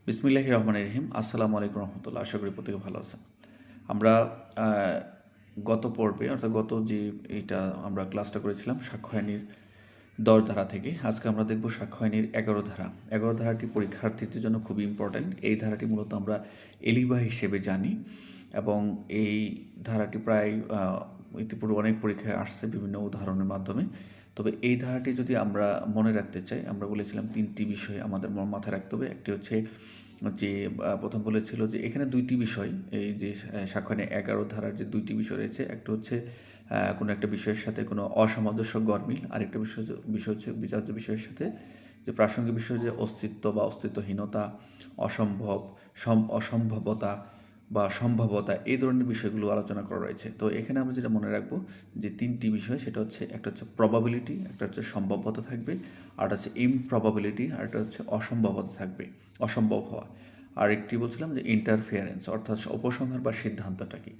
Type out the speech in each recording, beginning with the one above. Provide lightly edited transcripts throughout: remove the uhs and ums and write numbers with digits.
বিসমিল্লাহির রহমানির রহিম। আসসালামু আলাইকুম রহমতুল্লাহ। আশা করি প্রত্যেকে ভালো আছেন। আমরা গত পর্বে অর্থাৎ গত যে আমরা ক্লাসটা করেছিলাম সাক্ষ্য আইনের 10 ধারা থেকে। আজকে আমরা দেখব সাক্ষ্য আইনের 11 ধারা। 11 ধারাটি পরীক্ষার্থীদের জন্য খুবই ইম্পর্ট্যান্ট। এই ধারাটি মূলত আমরা এলিবা হিসেবে জানি এবং এই ধারাটি প্রায় ইতিপূর্বে অনেক পরীক্ষায় আসছে বিভিন্ন উদাহরণের মাধ্যমে। তবে এই ধারাটি যদি আমরা মনে রাখতে চাই, আমরা বলেছিলাম 3টি বিষয় আমাদের মাথায় রাখতে হবে। একটি হচ্ছে যে প্রথম বলেছিল যে এখানে 2টি বিষয়, এই যে সাক্ষ্য আইনের 11 ধারার যে 2টি বিষয় রয়েছে, একটা হচ্ছে কোনো একটা বিষয়ের সাথে কোনো অসামঞ্জস্য গরমিল, আরেকটা বিষয় হচ্ছে বিচার্য বিষয়ের সাথে যে প্রাসঙ্গিক বিষয়, যে অস্তিত্ব বা অস্তিত্বহীনতা, অসম্ভবতা বা সম্ভাব্যতা, এই ধরনের বিষয়গুলো আলোচনা করা রয়েছে। তো এখানে আমরা যেটা মনে রাখবো যে 3টি বিষয়, সেটা হচ্ছে একটা হচ্ছে প্রবাবিলিটি, একটা হচ্ছে সম্ভাব্যতা থাকবে, আর হচ্ছে ইমপ্রবাবিলিটি, আর একটা হচ্ছে অসম্ভাব্যতা থাকবে, অসম্ভব হওয়া। আর একটি বলছিলাম যে ইন্টারফিয়ারেন্স, অর্থাৎ উপসংহার বা সিদ্ধান্তটা কি।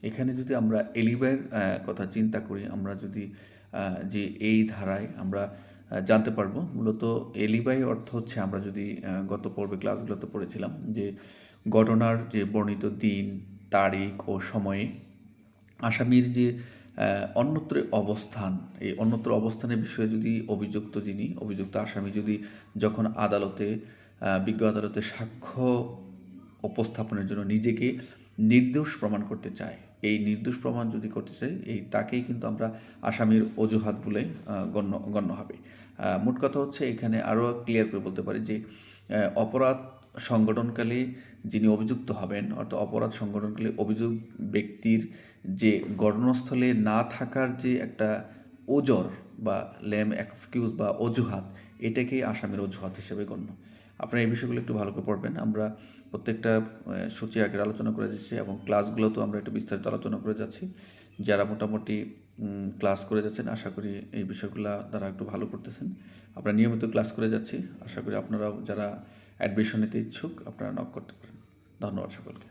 এখানে যদি আমরা এলিবাইয়ের কথা চিন্তা করি, আমরা যদি যে এই ধারায় আমরা জানতে পারবো মূলত এলিবাই অর্থ হচ্ছে, আমরা যদি গত পর্বে ক্লাসগুলোতে পড়েছিলাম যে ঘটনার যে বর্ণিত দিন, তারিখ ও সময়ে আসামির যে অন্যত্র অবস্থান, এই অন্যত্র অবস্থানের বিষয়ে যদি অভিযুক্ত আসামি যদি যখন বিজ্ঞ আদালতে সাক্ষ্য উপস্থাপনের জন্য নিজেকে নির্দোষ প্রমাণ করতে চায়, এই নির্দোষ প্রমাণ যদি করতে চাই, তাকেই কিন্তু আমরা আসামির অজুহাত বলে গণ্য হবে। মোট কথা হচ্ছে, এখানে আরও ক্লিয়ার করে বলতে পারি যে অপরাধ সংগঠনকালে যিনি অভিযুক্ত হবেন, অর্থাৎ অপরাধ সংগঠনকালে অভিযুক্ত ব্যক্তির যে ঘটনাস্থলে না থাকার যে একটা ওজর বা এক্সকিউজ বা অজুহাত, এটাকেই আসামির অজুহাত হিসেবে গণ্য। আপনারা এই বিষয়গুলো একটু ভালো করে পড়বেন। আমরা প্রত্যেকটা সূচি আকারে আলোচনা করে যাচ্ছি এবং ক্লাসগুলোতেও আমরা একটু বিস্তারিত আলোচনা করে যাচ্ছি। যারা মোটামুটি ক্লাস করে যাচ্ছেন, আশা করি এই বিষয়গুলো তারা একটু ভালো করতেছেন। আমরা নিয়মিত ক্লাস করে যাচ্ছি। আশা করি আপনারাও যারা অ্যাডমিশন নিতে ইচ্ছুক, আপনারা নক করতে পারেন। ধন্যবাদ সকলকে।